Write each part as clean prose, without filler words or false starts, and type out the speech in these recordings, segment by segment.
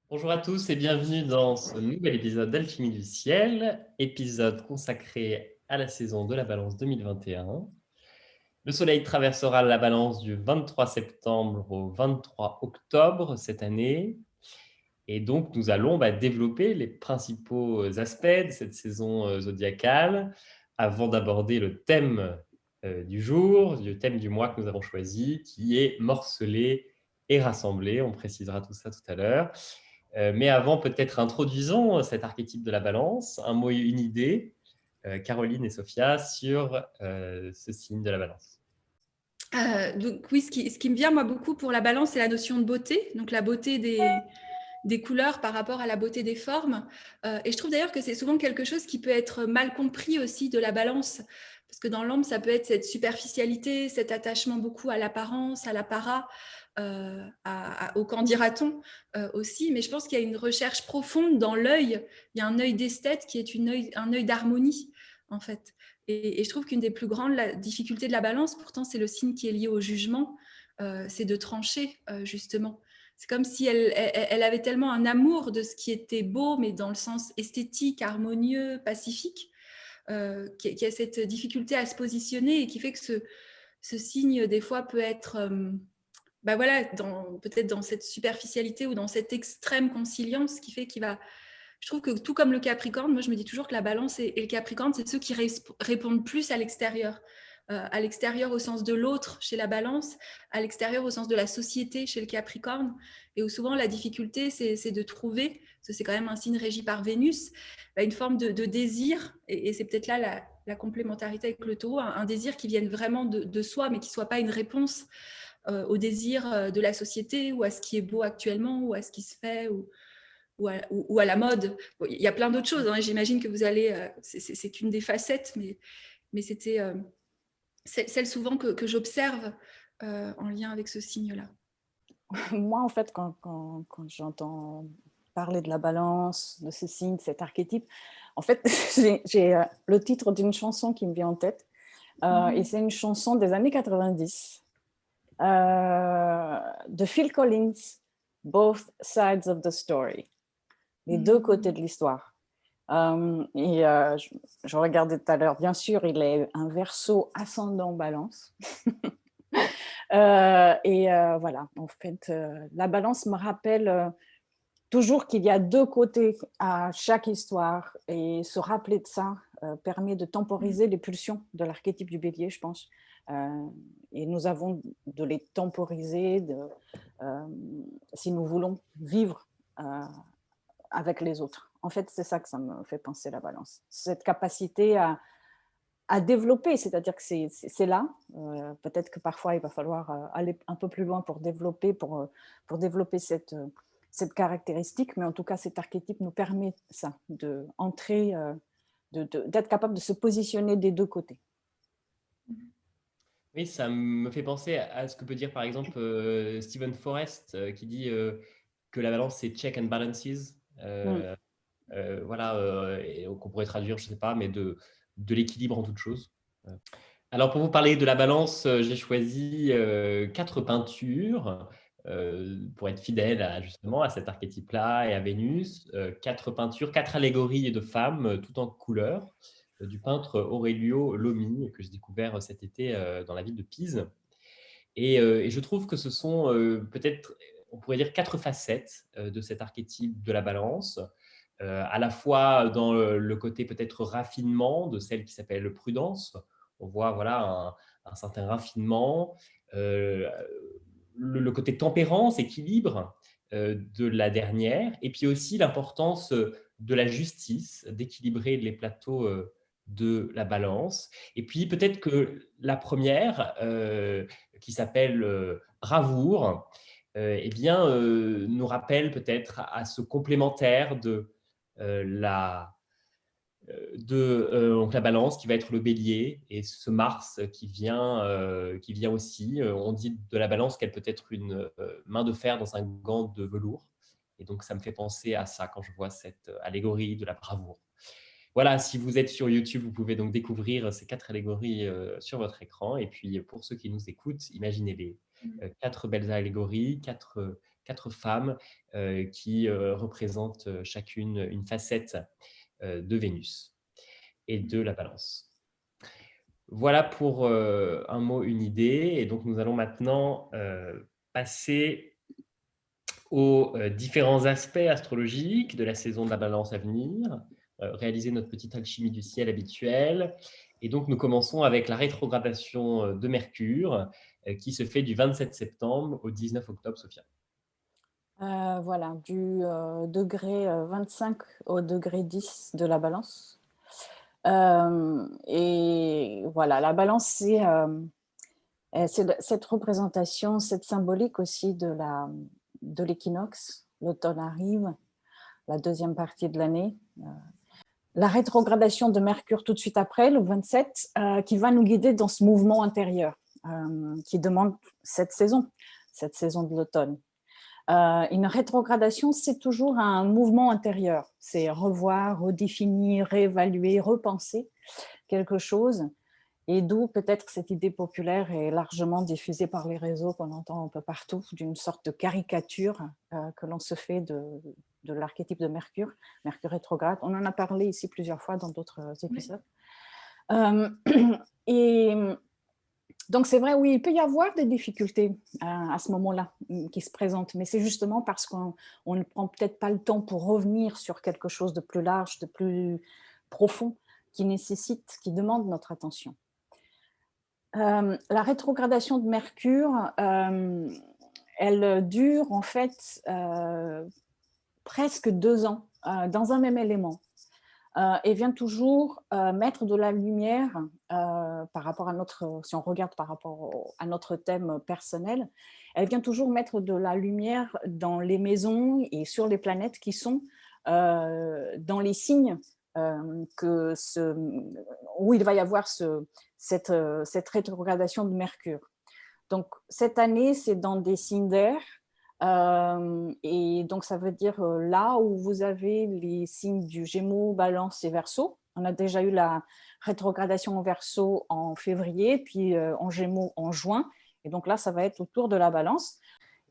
Bonjour à tous et bienvenue dans ce nouvel épisode d'Alchimie du ciel, épisode consacré à la saison de la Balance 2021. Le Soleil traversera la Balance du 23 septembre au 23 octobre cette année. Et donc, nous allons développer les principaux aspects de cette saison zodiacale avant d'aborder le thème du jour, le thème du mois que nous avons choisi, qui est morcelé et rassemblé. On précisera tout ça tout à l'heure. Mais avant, peut-être introduisons cet archétype de la balance, un mot et une idée, Caroline et Sophia, sur ce signe de la balance. Donc oui, ce qui me vient moi beaucoup pour la balance, c'est la notion de beauté, donc la beauté des couleurs par rapport à la beauté des formes. Et je trouve d'ailleurs que c'est souvent quelque chose qui peut être mal compris aussi de la balance, parce que dans l'ombre, ça peut être cette superficialité, cet attachement beaucoup à l'apparence, à l'apparat, au qu'en dira-t-on aussi. Mais je pense qu'il y a une recherche profonde dans l'œil. Il y a un œil d'esthète qui est un œil d'harmonie, en fait. Et je trouve qu'une des plus grandes difficultés de la balance, pourtant c'est le signe qui est lié au jugement, c'est de trancher justement. C'est comme si elle avait tellement un amour de ce qui était beau, mais dans le sens esthétique, harmonieux, pacifique, qui a cette difficulté à se positionner et qui fait que ce signe, des fois, peut être voilà, peut-être dans cette superficialité ou dans cette extrême conciliance qui fait qu'il va. Je trouve que tout comme le Capricorne, moi je me dis toujours que la Balance et le Capricorne, c'est ceux qui répondent plus à l'extérieur au sens de l'autre chez la Balance, à l'extérieur au sens de la société chez le Capricorne, et où souvent la difficulté, c'est de trouver, parce que c'est quand même un signe régi par Vénus, une forme de désir, et c'est peut-être là la complémentarité avec le Taureau, un désir qui vienne vraiment de soi, mais qui ne soit pas une réponse au désir de la société, ou à ce qui est beau actuellement, ou à ce qui se fait, ou à la mode. Bon, il y a plein d'autres choses, hein, j'imagine que vous allez. C'est qu'une des facettes, mais c'était celle souvent que j'observe en lien avec ce signe-là. Moi, en fait, quand j'entends parler de la balance, de ce signe, de cet archétype, en fait, j'ai le titre d'une chanson qui me vient en tête. Et c'est une chanson des années 90 de Phil Collins, Both Sides of the Story, les deux côtés de l'histoire. Je regardais tout à l'heure, bien sûr, il est un verseau ascendant balance. Voilà, en fait, la balance me rappelle toujours qu'il y a deux côtés à chaque histoire, et se rappeler de ça permet de temporiser les pulsions de l'archétype du bélier, je pense. Et nous avons de les temporiser si nous voulons vivre avec les autres. En fait, c'est ça que ça me fait penser, la balance. Cette capacité à développer, c'est-à-dire que c'est là. Peut-être que parfois, il va falloir aller un peu plus loin pour développer cette caractéristique, mais en tout cas, cet archétype nous permet ça, d'entrer, d'être capable de se positionner des deux côtés. Oui, ça me fait penser à ce que peut dire par exemple Stephen Forrest qui dit que la balance c'est check and balances. Voilà, et qu'on pourrait traduire, je ne sais pas, mais de l'équilibre en toute chose. Alors, pour vous parler de la balance, j'ai choisi 4 peintures pour être fidèle justement à cet archétype-là et à Vénus. 4 peintures, 4 allégories de femmes, tout en couleurs, du peintre Aurelio Lomi, que j'ai découvert cet été dans la ville de Pise. Et je trouve que ce sont peut-être, on pourrait dire, 4 facettes de cet archétype de la balance. À la fois dans le côté peut-être raffinement de celle qui s'appelle prudence. On voit voilà, un certain raffinement, le côté tempérance, équilibre de la dernière, et puis aussi l'importance de la justice, d'équilibrer les plateaux de la balance. Et puis peut-être que la première, qui s'appelle bravoure, eh bien, nous rappelle peut-être à ce complémentaire de donc la balance qui va être le bélier, et ce Mars qui vient aussi. On dit de la balance qu'elle peut être une main de fer dans un gant de velours. Et donc, ça me fait penser à ça quand je vois cette allégorie de la bravoure. Voilà, si vous êtes sur YouTube, vous pouvez donc découvrir ces 4 allégories sur votre écran. Et puis, pour ceux qui nous écoutent, imaginez-les. 4 belles allégories, 4 quatre femmes qui représentent chacune une facette de Vénus et de la Balance. Voilà pour un mot, une idée. Et donc, nous allons maintenant passer aux différents aspects astrologiques de la saison de la Balance à venir, réaliser notre petite alchimie du ciel habituelle. Et donc, nous commençons avec la rétrogradation de Mercure qui se fait du 27 septembre au 19 octobre, Sophia. Voilà, du degré 25 au degré 10 de la Balance. Et voilà, la Balance, c'est cette représentation, cette symbolique aussi de l'équinoxe. L'automne arrive, la deuxième partie de l'année. La rétrogradation de Mercure tout de suite après, le 27, qui va nous guider dans ce mouvement intérieur qui demande cette saison de l'automne. Une rétrogradation, c'est toujours un mouvement intérieur. C'est revoir, redéfinir, réévaluer, repenser quelque chose. Et d'où peut-être cette idée populaire est largement diffusée par les réseaux qu'on entend un peu partout, d'une sorte de caricature que l'on se fait de l'archétype de Mercure, Mercure rétrograde. On en a parlé ici plusieurs fois dans d'autres épisodes. Et donc c'est vrai, oui, il peut y avoir des difficultés à ce moment-là qui se présentent, mais c'est justement parce qu'on ne prend peut-être pas le temps pour revenir sur quelque chose de plus large, de plus profond, qui demande notre attention. La rétrogradation de Mercure, elle dure en fait presque 2 ans dans un même élément et vient toujours mettre de la lumière par rapport à si on regarde par rapport à notre thème personnel, elle vient toujours mettre de la lumière dans les maisons et sur les planètes qui sont dans les signes où il va y avoir cette rétrogradation de Mercure. Donc, cette année, c'est dans des signes d'air. Et donc, ça veut dire là où vous avez les signes du Gémeaux, Balance et Verseau. On a déjà eu la rétrogradation en Verseau en février, puis en Gémeaux en juin. Et donc là, ça va être autour de la Balance.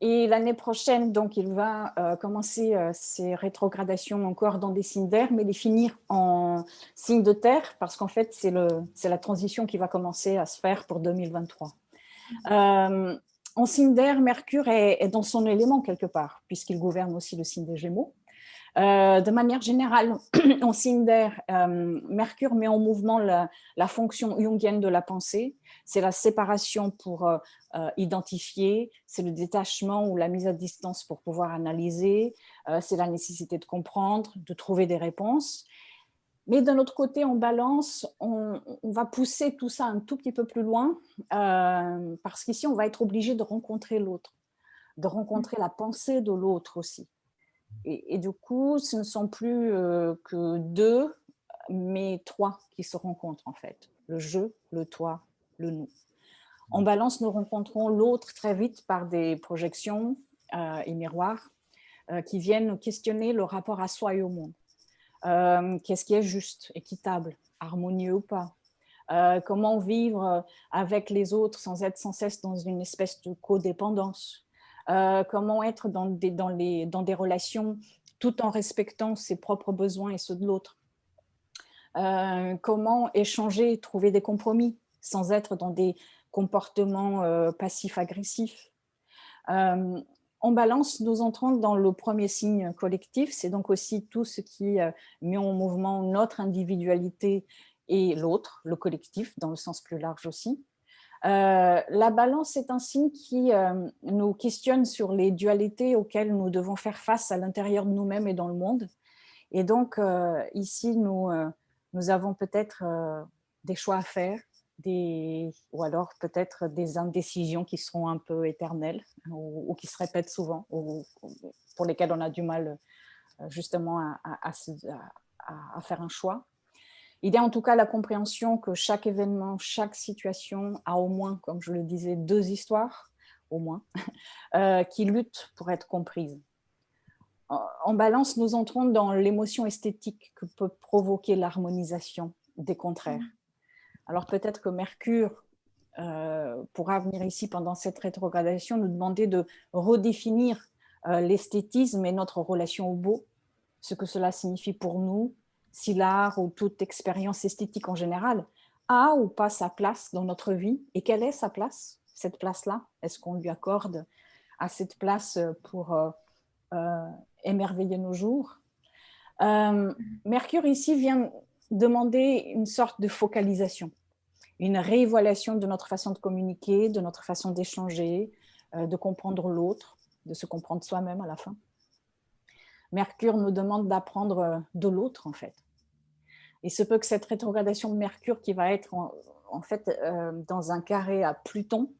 Et l'année prochaine, donc, il va commencer ces rétrogradations encore dans des signes d'air, mais les finir en signes de terre, parce qu'en fait, c'est la transition qui va commencer à se faire pour 2023. En signe d'air, Mercure est dans son élément quelque part, puisqu'il gouverne aussi le signe des Gémeaux. De manière générale, en signe d'air, Mercure met en mouvement la fonction jungienne de la pensée. C'est la séparation pour identifier, c'est le détachement ou la mise à distance pour pouvoir analyser, c'est la nécessité de comprendre, de trouver des réponses. Mais d'un autre côté, en Balance, on va pousser tout ça un tout petit peu plus loin parce qu'ici, on va être obligé de rencontrer l'autre, de rencontrer la pensée de l'autre aussi. Et du coup, ce ne sont plus que 2, mais 3 qui se rencontrent en fait. Le je, le toi, le nous. En Balance, nous rencontrons l'autre très vite par des projections et miroirs qui viennent nous questionner le rapport à soi et au monde. Qu'est-ce qui est juste, équitable, harmonieux ou pas? Comment vivre avec les autres sans être sans cesse dans une espèce de codépendance? Comment être dans des relations tout en respectant ses propres besoins et ceux de l'autre. Comment échanger, trouver des compromis sans être dans des comportements passifs-agressifs. En Balance, nous entrons dans le premier signe collectif, c'est donc aussi tout ce qui met en mouvement notre individualité et l'autre, le collectif, dans le sens plus large aussi. La Balance est un signe qui nous questionne sur les dualités auxquelles nous devons faire face à l'intérieur de nous-mêmes et dans le monde. Et donc, ici, nous avons peut-être des choix à faire, ou alors peut-être des indécisions qui seront un peu éternelles ou qui se répètent souvent, ou pour lesquelles on a du mal justement à faire un choix. Il y a en tout cas la compréhension que chaque événement, chaque situation a au moins, comme je le disais, 2 histoires, au moins, qui luttent pour être comprises. En Balance, nous entrons dans l'émotion esthétique que peut provoquer l'harmonisation des contraires. Alors peut-être que Mercure pourra venir ici pendant cette rétrogradation nous demander de redéfinir l'esthétisme et notre relation au beau, ce que cela signifie pour nous, si l'art ou toute expérience esthétique en général a ou pas sa place dans notre vie, et quelle est sa place, cette place-là? Est-ce qu'on lui accorde à cette place pour émerveiller nos jours? Mercure ici vient demander une sorte de focalisation, une réévaluation de notre façon de communiquer, de notre façon d'échanger, de comprendre l'autre, de se comprendre soi-même à la fin. Mercure nous demande d'apprendre de l'autre, en fait. Il se peut que cette rétrogradation de Mercure qui va être en fait dans un carré à Pluton,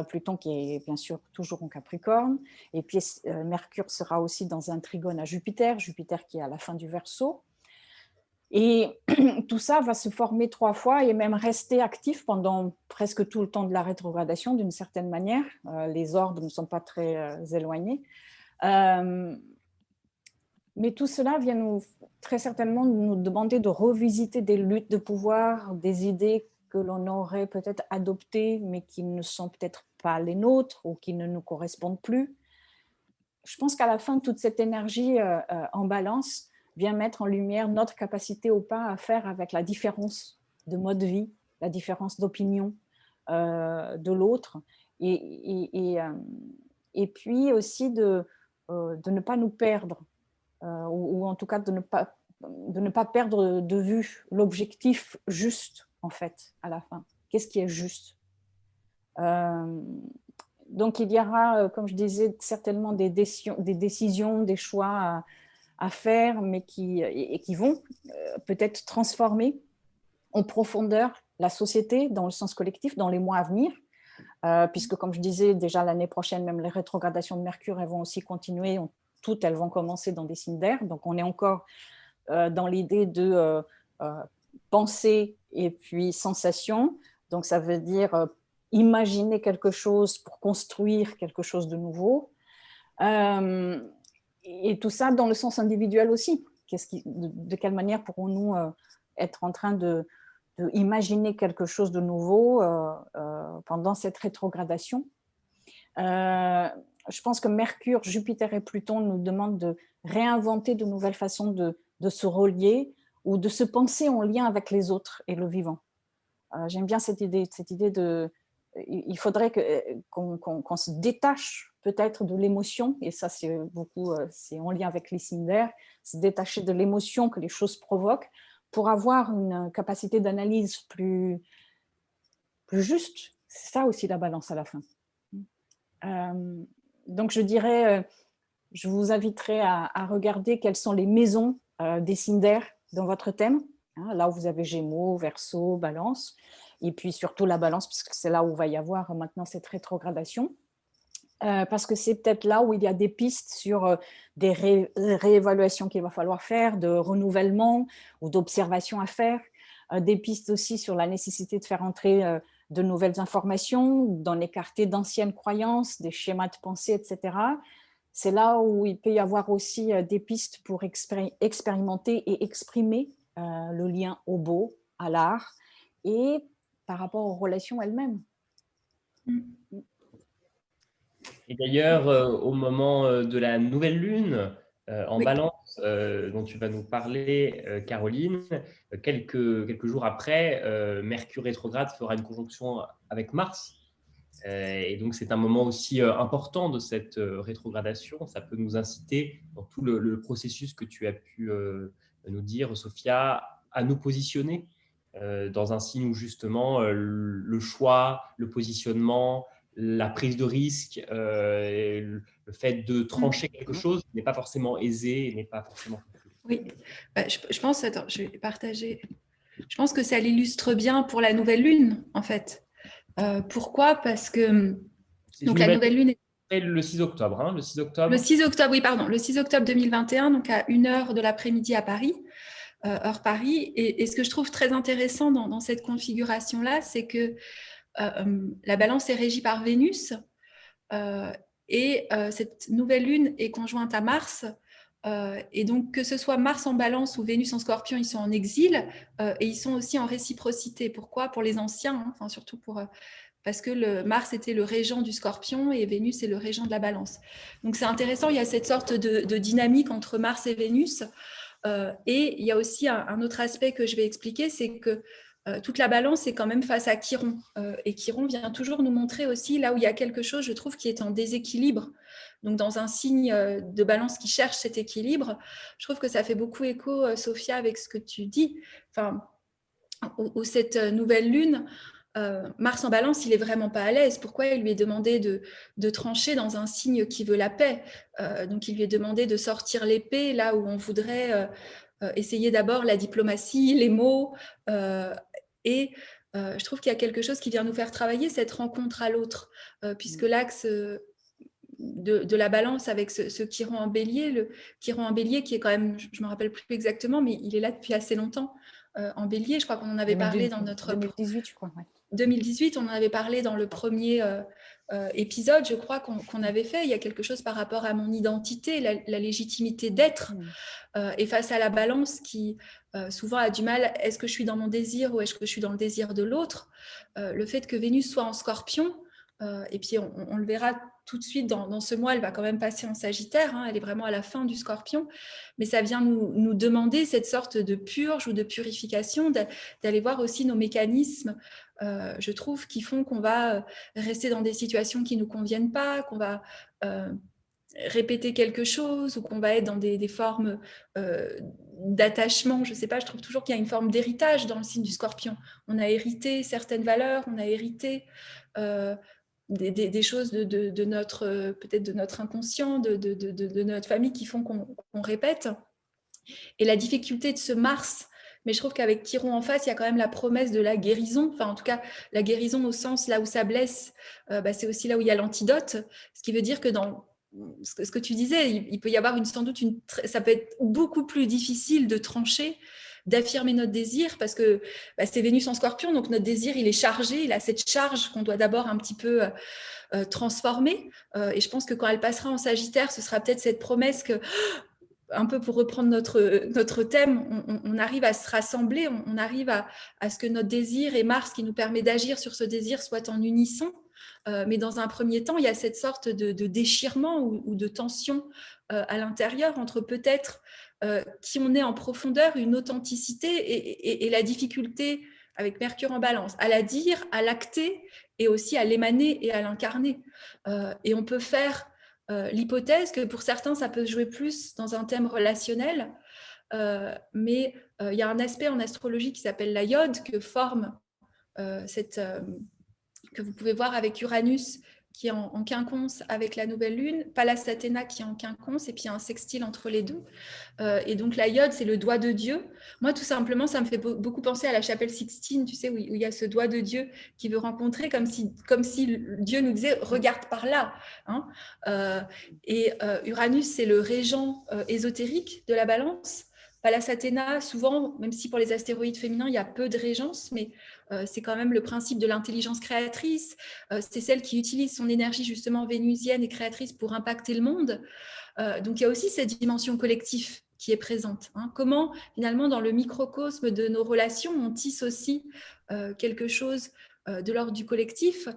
Pluton qui est bien sûr toujours en Capricorne, et puis Mercure sera aussi dans un trigone à Jupiter, Jupiter qui est à la fin du Verseau. Et tout ça va se former 3 fois et même rester actif pendant presque tout le temps de la rétrogradation d'une certaine manière. Les orbes ne sont pas très éloignés. Mais tout cela vient très certainement nous demander de revisiter des luttes de pouvoir, des idées que l'on aurait peut-être adoptées, mais qui ne sont peut-être pas les nôtres ou qui ne nous correspondent plus. Je pense qu'à la fin, toute cette énergie en balance vient mettre en lumière notre capacité ou pas à faire avec la différence de mode de vie, la différence d'opinion de l'autre, et puis aussi de ne pas nous perdre, ou en tout cas de ne pas perdre de vue l'objectif juste, en fait, à la fin. Qu'est-ce qui est juste? Donc, il y aura, comme je disais, certainement des décisions, des choix à faire, mais qui vont peut-être transformer en profondeur la société dans le sens collectif dans les mois à venir, puisque, comme je disais, déjà l'année prochaine, même les rétrogradations de Mercure, elles vont aussi continuer. Toutes, elles vont commencer dans des signes d'air. Donc, on est encore dans l'idée de pensée et puis sensation. Donc, ça veut dire imaginer quelque chose pour construire quelque chose de nouveau. Et tout ça dans le sens individuel aussi. De quelle manière pourrons-nous être en train de imaginer quelque chose de nouveau pendant cette rétrogradation? Je pense que Mercure, Jupiter et Pluton nous demandent de réinventer de nouvelles façons de se relier ou de se penser en lien avec les autres et le vivant. J'aime bien cette idée de... Il faudrait qu'on se détache peut-être de l'émotion, et ça c'est en lien avec les signes d'air, se détacher de l'émotion que les choses provoquent pour avoir une capacité d'analyse plus juste. C'est ça aussi la balance à la fin. Donc je dirais, je vous inviterai à regarder quelles sont les maisons des signes d'air dans votre thème, là où vous avez Gémeaux, Verseau, Balance, et puis surtout la Balance, parce que c'est là où va y avoir maintenant cette rétrogradation, parce que c'est peut-être là où il y a des pistes sur des réévaluations qu'il va falloir faire, de renouvellement ou d'observation à faire, des pistes aussi sur la nécessité de faire entrer de nouvelles informations, d'en écarter d'anciennes croyances, des schémas de pensée, etc. C'est là où il peut y avoir aussi des pistes pour expérimenter et exprimer le lien au beau, à l'art, et par rapport aux relations elles-mêmes. Et d'ailleurs, au moment de la nouvelle lune en Balance, dont tu vas nous parler, Caroline, quelques jours après, Mercure rétrograde fera une conjonction avec Mars. Et donc, c'est un moment aussi important de cette rétrogradation. Ça peut nous inciter, dans tout le processus que tu as pu nous dire, Sophia, à nous positionner dans un signe où justement le choix, le positionnement, la prise de risque, le fait de trancher quelque chose n'est pas forcément aisé et n'est pas forcément facile. Oui, je pense, attends, je vais partager. Je pense que ça l'illustre bien pour la nouvelle lune, en fait. Pourquoi? Parce que donc la nouvelle lune est le 6 octobre. Hein, le 6 octobre. Le 6 octobre, oui, pardon. Le 6 octobre 2021, donc à 1h de l'après-midi à Paris, heure Paris. Et ce que je trouve très intéressant dans cette configuration-là, c'est que la balance est régie par Vénus et cette nouvelle lune est conjointe à Mars. Et donc, que ce soit Mars en balance ou Vénus en scorpion, ils sont en exil et ils sont aussi en réciprocité. Pourquoi? Pour les anciens, hein, enfin, surtout pour parce que Mars était le régent du Scorpion et Vénus est le régent de la Balance. Donc c'est intéressant, il y a cette sorte de dynamique entre Mars et Vénus. Et il y a aussi un autre aspect que je vais expliquer, c'est que toute la Balance est quand même face à Chiron. Et Chiron vient toujours nous montrer aussi là où il y a quelque chose, je trouve, qui est en déséquilibre. Donc dans un signe de Balance qui cherche cet équilibre, je trouve que ça fait beaucoup écho, Sophia, avec ce que tu dis. Enfin, où cette nouvelle lune, Mars en Balance, il est vraiment pas à l'aise. Pourquoi il lui est demandé de trancher dans un signe qui veut la paix? Donc il lui est demandé de sortir l'épée là où on voudrait essayer d'abord la diplomatie, les mots. Et je trouve qu'il y a quelque chose qui vient nous faire travailler cette rencontre à l'autre, puisque l'axe de la Balance avec ce Chiron en Bélier, le Chiron en Bélier qui est quand même, je ne me rappelle plus exactement, mais il est là depuis assez longtemps. En Bélier, je crois qu'on en avait parlé dans notre 2018, je crois. Ouais. 2018, on en avait parlé dans le premier épisode, je crois qu'on avait fait. Il y a quelque chose par rapport à mon identité, la légitimité d'être, et face à la Balance qui souvent a du mal. Est-ce que je suis dans mon désir ou est-ce que je suis dans le désir de l'autre? Le fait que Vénus soit en Scorpion, et puis on le verra tout de suite dans ce mois, elle va quand même passer en Sagittaire, hein, elle est vraiment à la fin du Scorpion, mais ça vient nous demander cette sorte de purge ou de purification, d'aller voir aussi nos mécanismes, je trouve, qui font qu'on va rester dans des situations qui ne nous conviennent pas, qu'on va répéter quelque chose ou qu'on va être dans des formes d'attachement. Je ne sais pas, je trouve toujours qu'il y a une forme d'héritage dans le signe du Scorpion. On a hérité certaines valeurs, on a hérité des choses de notre, peut-être de notre inconscient, de notre famille qui font qu'on répète. Et la difficulté de ce Mars, mais je trouve qu'avec Chiron en face, il y a quand même la promesse de la guérison. Enfin, en tout cas, la guérison au sens là où ça blesse, c'est aussi là où il y a l'antidote. Ce qui veut dire que dans ce que tu disais, il peut y avoir sans doute ça peut être beaucoup plus difficile de trancher, d'affirmer notre désir, parce que c'est Vénus en Scorpion, donc notre désir, il est chargé, il a cette charge qu'on doit d'abord un petit peu transformer. Et je pense que quand elle passera en Sagittaire, ce sera peut-être cette promesse que, un peu pour reprendre notre thème, on arrive à se rassembler, on arrive à ce que notre désir et Mars qui nous permet d'agir sur ce désir soient en unisson. Mais dans un premier temps, il y a cette sorte de déchirement ou de tension à l'intérieur entre peut-être qui on est en profondeur, une authenticité et la difficulté avec Mercure en Balance, à la dire, à l'acter et aussi à l'émaner et à l'incarner. Et on peut faire l'hypothèse que pour certains, ça peut jouer plus dans un thème relationnel, mais il y a un aspect en astrologie qui s'appelle la iode que forme que vous pouvez voir avec Uranus qui est en quinconce avec la nouvelle lune, Pallas Athéna qui est en quinconce, et puis il y a un sextile entre les deux. Et donc la iode, c'est le doigt de Dieu. Moi, tout simplement, ça me fait beaucoup penser à la chapelle Sixtine, tu sais, où il y a ce doigt de Dieu qui veut rencontrer, comme si Dieu nous disait, regarde par là. Hein. Et Uranus, c'est le régent ésotérique de la Balance. Pallas Athéna, souvent, même si pour les astéroïdes féminins, il y a peu de régence, mais c'est quand même le principe de l'intelligence créatrice. C'est celle qui utilise son énergie justement vénusienne et créatrice pour impacter le monde. Donc il y a aussi cette dimension collective qui est présente. Hein. Comment finalement dans le microcosme de nos relations, on tisse aussi quelque chose de l'ordre du collectif.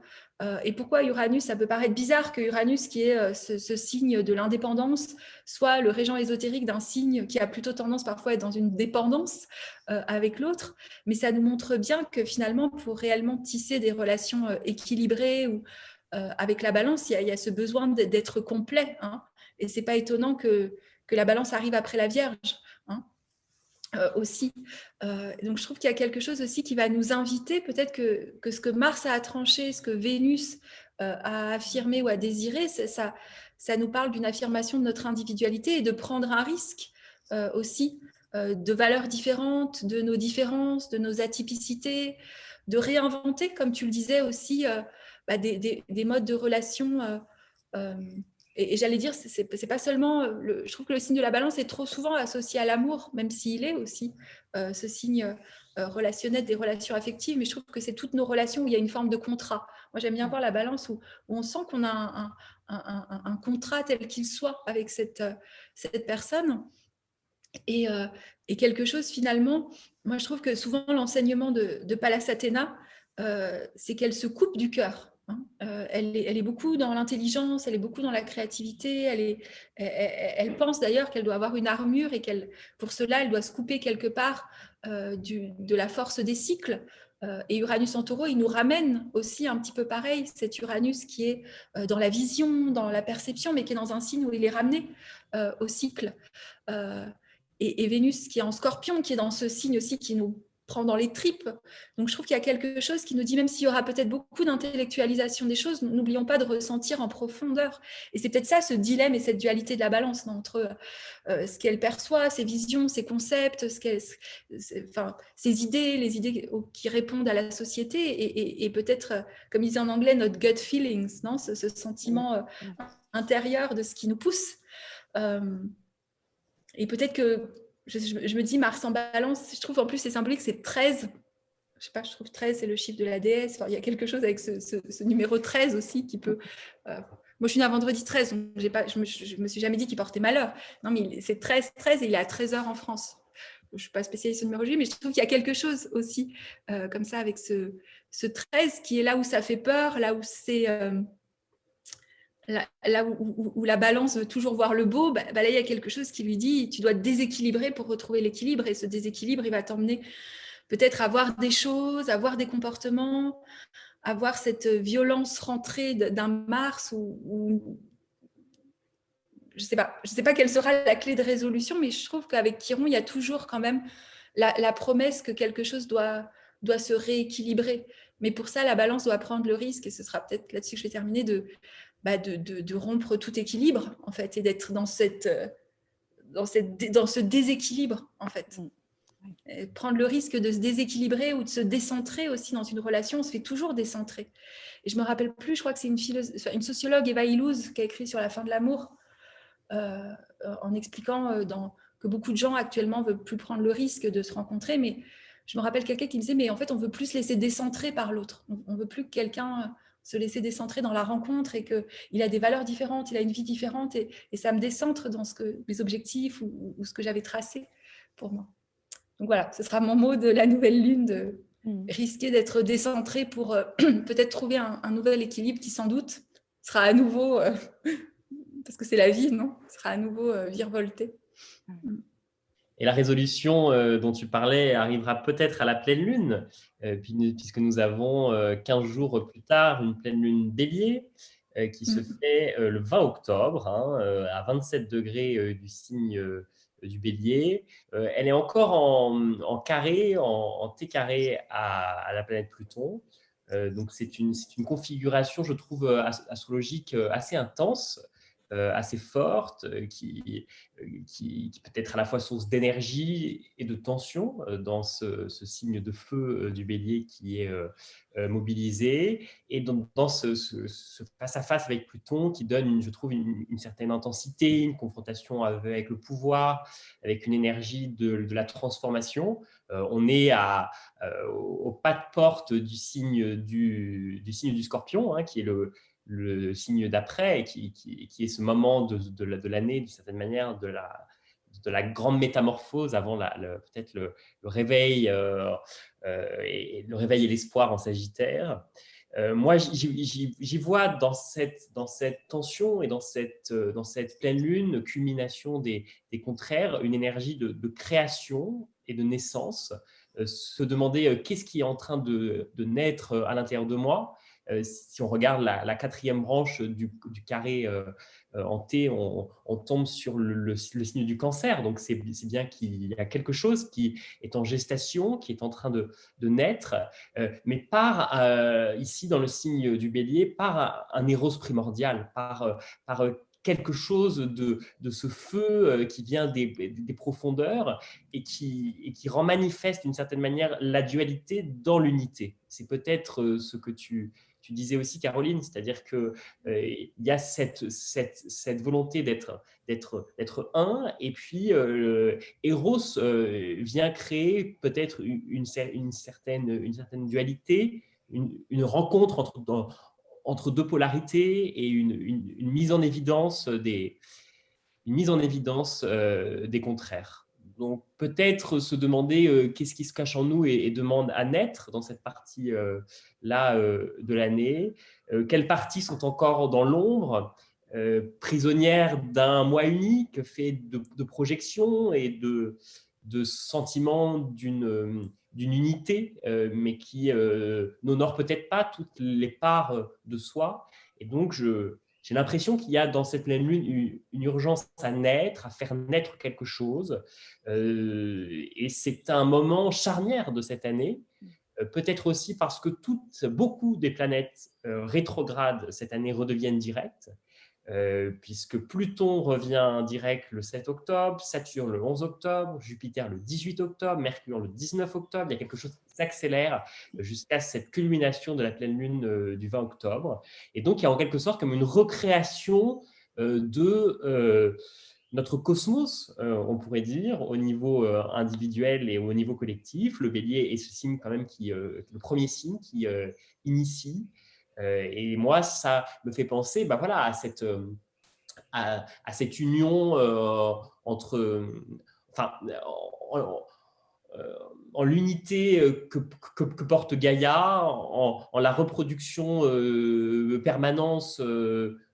Et pourquoi Uranus, ça peut paraître bizarre que Uranus, qui est ce signe de l'indépendance, soit le régent ésotérique d'un signe qui a plutôt tendance parfois à être dans une dépendance avec l'autre, mais ça nous montre bien que finalement, pour réellement tisser des relations équilibrées ou avec la Balance, il y a ce besoin d'être complet. Hein, et c'est pas étonnant que la Balance arrive après la Vierge. Hein. Aussi. Donc, je trouve qu'il y a quelque chose aussi qui va nous inviter, peut-être que ce que Mars a tranché, ce que Vénus a affirmé ou a désiré, ça nous parle d'une affirmation de notre individualité et de prendre un risque aussi de valeurs différentes, de nos différences, de nos atypicités, de réinventer, comme tu le disais aussi, des modes de relation et j'allais dire, c'est pas seulement. Je trouve que le signe de la Balance est trop souvent associé à l'amour, même s'il est aussi ce signe relationnel des relations affectives. Mais je trouve que c'est toutes nos relations où il y a une forme de contrat. Moi, j'aime bien voir la Balance où on sent qu'on a un contrat tel qu'il soit avec cette personne. Et quelque chose finalement. Moi, je trouve que souvent l'enseignement de Pallas Athéna, c'est qu'elle se coupe du cœur. Elle est beaucoup dans l'intelligence, elle est beaucoup dans la créativité, elle pense d'ailleurs qu'elle doit avoir une armure et pour cela, elle doit se couper quelque part de la force des cycles. Et Uranus en taureau, il nous ramène aussi un petit peu pareil, cet Uranus qui est dans la vision, dans la perception, mais qui est dans un signe où il est ramené au cycle. Et Vénus qui est en Scorpion, qui est dans ce signe aussi qui nous prend dans les tripes. Donc je trouve qu'il y a quelque chose qui nous dit, même s'il y aura peut-être beaucoup d'intellectualisation des choses, n'oublions pas de ressentir en profondeur. Et c'est peut-être ça, ce dilemme et cette dualité de la balance entre ce qu'elle perçoit, ses visions, ses concepts, ses idées, les idées qui répondent à la société et peut-être, comme ils disent en anglais, notre gut feelings, non, ce sentiment intérieur de ce qui nous pousse. Et peut-être que je me dis, Mars en balance, je trouve en plus c'est symbolique, c'est 13. Je sais pas, je trouve 13, c'est le chiffre de la déesse. Enfin, il y a quelque chose avec ce numéro 13 aussi qui peut... moi, je suis née un vendredi 13, donc je me suis jamais dit qu'il portait malheur. Non, mais c'est 13 et il est à 13h en France. Je ne suis pas spécialiste en numérologie, mais je trouve qu'il y a quelque chose aussi comme ça avec ce 13 qui est là où ça fait peur, là où c'est... Là où la balance veut toujours voir le beau, là, il y a quelque chose qui lui dit tu dois te déséquilibrer pour retrouver l'équilibre. Et ce déséquilibre, il va t'emmener peut-être à voir des choses, à voir des comportements, à voir cette violence rentrée d'un Mars où je sais pas quelle sera la clé de résolution, mais je trouve qu'avec Chiron, il y a toujours quand même la promesse que quelque chose doit se rééquilibrer. Mais pour ça, la balance doit prendre le risque, et ce sera peut-être là-dessus que je vais terminer, de rompre tout équilibre, en fait, et d'être dans ce déséquilibre, en fait. Et prendre le risque de se déséquilibrer ou de se décentrer aussi dans une relation, on se fait toujours décentrer. Et je me rappelle plus, je crois que c'est une sociologue, Eva Illouz, qui a écrit sur la fin de l'amour, en expliquant que beaucoup de gens actuellement ne veulent plus prendre le risque de se rencontrer, mais je me rappelle quelqu'un qui me disait, mais en fait, on veut plus se laisser décentrer par l'autre. On veut plus que quelqu'un se laisser décentrer dans la rencontre et qu'il a des valeurs différentes, il a une vie différente, et ça me décentre dans mes objectifs ou ce que j'avais tracé pour moi. Donc voilà, ce sera mon mot de la nouvelle lune, de risquer d'être décentré pour peut-être trouver un nouvel équilibre qui sans doute sera à nouveau, parce que c'est la vie, non ? Sera à nouveau virevolté. Et la résolution dont tu parlais arrivera peut-être à la pleine lune, puisque nous avons 15 jours plus tard une pleine lune bélier qui se fait le 20 octobre à 27 degrés du signe du bélier. Elle est encore en carré, en T carré à la planète Pluton. Donc c'est une configuration, je trouve, astrologique assez intense, assez forte, qui peut être à la fois source d'énergie et de tension dans ce signe de feu du bélier qui est mobilisé, et dans ce face-à-face avec Pluton qui donne, je trouve, une certaine intensité, une confrontation avec le pouvoir, avec une énergie de la transformation. On est au pas de porte du signe du Scorpion, qui est le signe d'après, et qui est ce moment de l'année, d'une certaine manière, de la grande métamorphose avant peut-être le réveil, et le réveil et l'espoir en Sagittaire. Moi, j'y vois dans cette tension et dans cette pleine lune, culmination des contraires, une énergie de création et de naissance. Se demander qu'est-ce qui est en train de naître à l'intérieur de moi. Si on regarde la quatrième branche du carré en T, on tombe sur le signe du Cancer. Donc, c'est bien qu'il y a quelque chose qui est en gestation, qui est en train de naître, mais par, ici, dans le signe du Bélier, par un éros primordial, par quelque chose de ce feu qui vient des profondeurs et qui rend manifeste d'une certaine manière la dualité dans l'unité. C'est peut-être ce que tu disais aussi, Caroline, c'est-à-dire qu'il y a cette volonté d'être un, et puis Eros vient créer peut-être une certaine dualité, une rencontre entre deux polarités, et une mise en évidence des contraires. donc peut-être se demander qu'est-ce qui se cache en nous et demande à naître dans cette partie-là de l'année. Quelles parties sont encore dans l'ombre, prisonnières d'un moi unique, fait de projections et de sentiments d'une unité, mais qui n'honore peut-être pas toutes les parts de soi. Et donc, j'ai l'impression qu'il y a dans cette pleine lune une urgence à naître, à faire naître quelque chose. Et c'est un moment charnière de cette année. Peut-être aussi parce que beaucoup des planètes rétrogrades cette année redeviennent directes. Puisque Pluton revient direct le 7 octobre, Saturne le 11 octobre, Jupiter le 18 octobre, Mercure le 19 octobre. Il y a quelque chose qui s'accélère jusqu'à cette culmination de la pleine lune du 20 octobre. Et donc, il y a en quelque sorte comme une recréation de notre cosmos, on pourrait dire, au niveau individuel et au niveau collectif. Le Bélier est ce signe quand même le premier signe qui initie. Et moi, ça me fait penser voilà, à cette union entre, enfin, en l'unité que porte Gaïa, en la reproduction permanence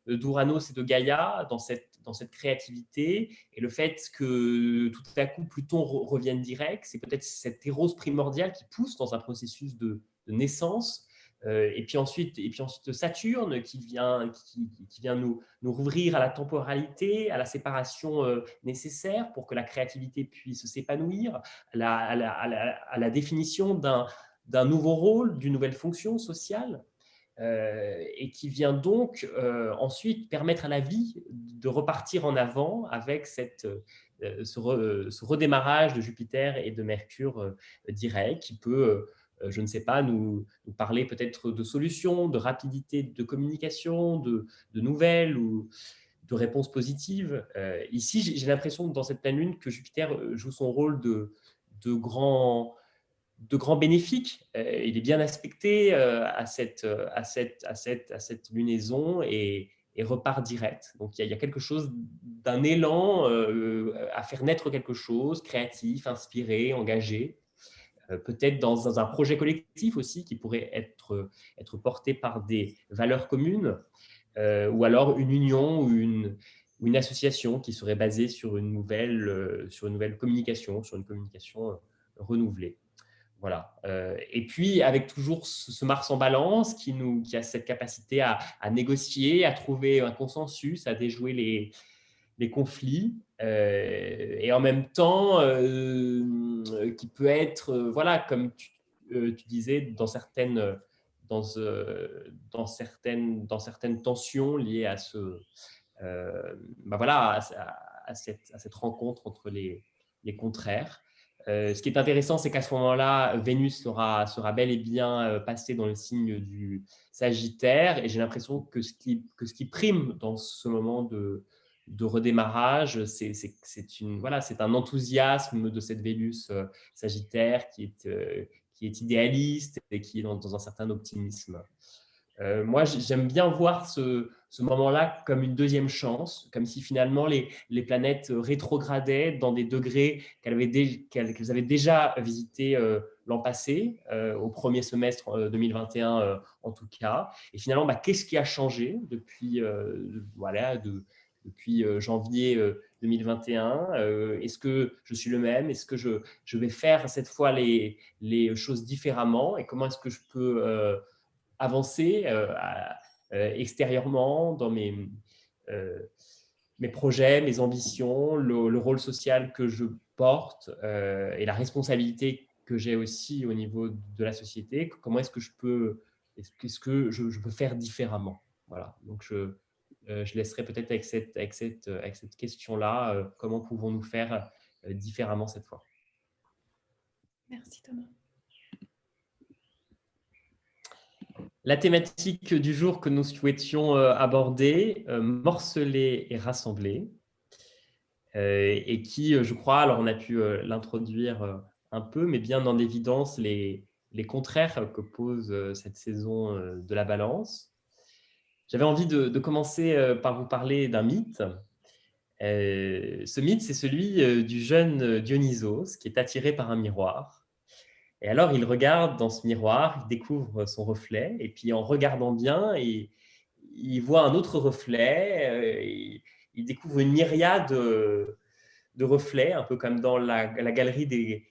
d'Ouranos et de Gaïa dans cette créativité, et le fait que tout à coup Pluton revienne direct, c'est peut-être cette érose primordiale qui pousse dans un processus de naissance. Et puis ensuite Saturne qui vient nous rouvrir à la temporalité, à la séparation nécessaire pour que la créativité puisse s'épanouir, à la définition d'un nouveau rôle, d'une nouvelle fonction sociale, et qui vient donc ensuite permettre à la vie de repartir en avant avec ce redémarrage de Jupiter et de Mercure direct, qui peut je ne sais pas, nous parler peut-être de solutions, de rapidité de communication, de nouvelles ou de réponses positives. Ici, j'ai l'impression que dans cette pleine lune, que Jupiter joue son rôle de grand bénéfique. Il est bien aspecté à cette lunaison et repart direct. Donc, il y a quelque chose d'un élan à faire naître quelque chose, créatif, inspiré, engagé. Peut-être dans un projet collectif aussi qui pourrait être porté par des valeurs communes, ou alors une union ou une association qui serait basée sur une nouvelle communication, sur une communication renouvelée. Voilà. Et puis, avec toujours ce Mars en balance qui a cette capacité à négocier, à trouver un consensus, à déjouer les conflits, et en même temps qui peut être, voilà, comme tu disais, dans certaines tensions liées à voilà, à cette rencontre entre les contraires. Ce qui est intéressant, c'est qu'à ce moment-là, Vénus sera bel et bien passée dans le signe du Sagittaire, et j'ai l'impression que ce qui prime dans ce moment de redémarrage, c'est un enthousiasme de cette Vénus Sagittaire qui est idéaliste et qui est dans un certain optimisme. Moi, j'aime bien voir ce moment-là comme une deuxième chance, comme si finalement les planètes rétrogradaient dans des degrés qu'elles avaient déjà visités l'an passé, au premier semestre 2021 en tout cas. Et finalement, qu'est-ce qui a changé depuis janvier 2021? Est-ce que je suis le même? Est-ce que je vais faire cette fois les choses différemment? Et comment est-ce que je peux avancer extérieurement dans mes projets, mes ambitions, le rôle social que je porte et la responsabilité que j'ai aussi au niveau de la société? Comment est-ce que je peux faire différemment? Voilà. Donc je laisserai peut-être avec cette question-là, comment pouvons-nous faire différemment cette fois? Merci Thomas. La thématique du jour que nous souhaitions aborder, morceler et rassembler, et qui, je crois, alors on a pu l'introduire un peu, mais bien en évidence les contraires que pose cette saison de la Balance. J'avais envie de commencer par vous parler d'un mythe Ce mythe, c'est celui du jeune Dionysos qui est attiré par un miroir. Et alors, il regarde dans ce miroir, il découvre son reflet, et puis en regardant bien, il voit un autre reflet, il découvre une myriade de reflets, un peu comme dans la galerie des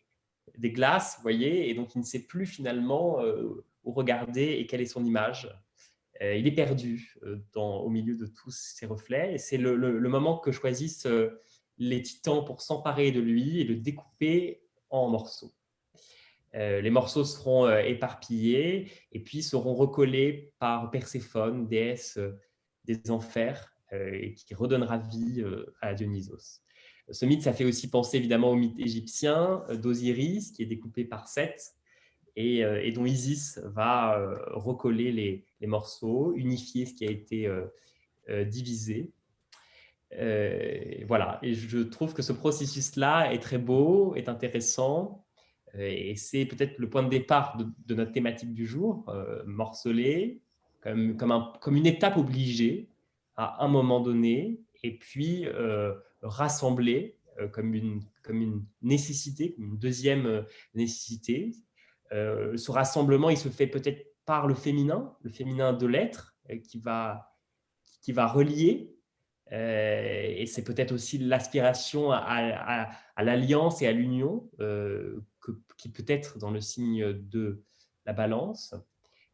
glaces, vous voyez, et donc il ne sait plus finalement où regarder et quelle est son image. Il est perdu au milieu de tous ces reflets, et c'est le moment que choisissent les titans pour s'emparer de lui et le découper en morceaux. Les morceaux seront éparpillés et puis seront recollés par Perséphone, déesse des enfers, et qui redonnera vie à Dionysos. Ce mythe, ça fait aussi penser évidemment au mythe égyptien d'Osiris, qui est découpé par Seth, et dont Isis va recoller les morceaux, unifier ce qui a été divisé. Voilà, et je trouve que ce processus-là est très beau, est intéressant, et c'est peut-être le point de départ de notre thématique du jour, morceler, comme une étape obligée à un moment donné, et puis rassembler comme une nécessité, une deuxième nécessité. Ce rassemblement, il se fait peut-être par le féminin de l'être, qui va relier. Et c'est peut-être aussi l'aspiration à l'alliance et à l'union qui peut être dans le signe de la balance.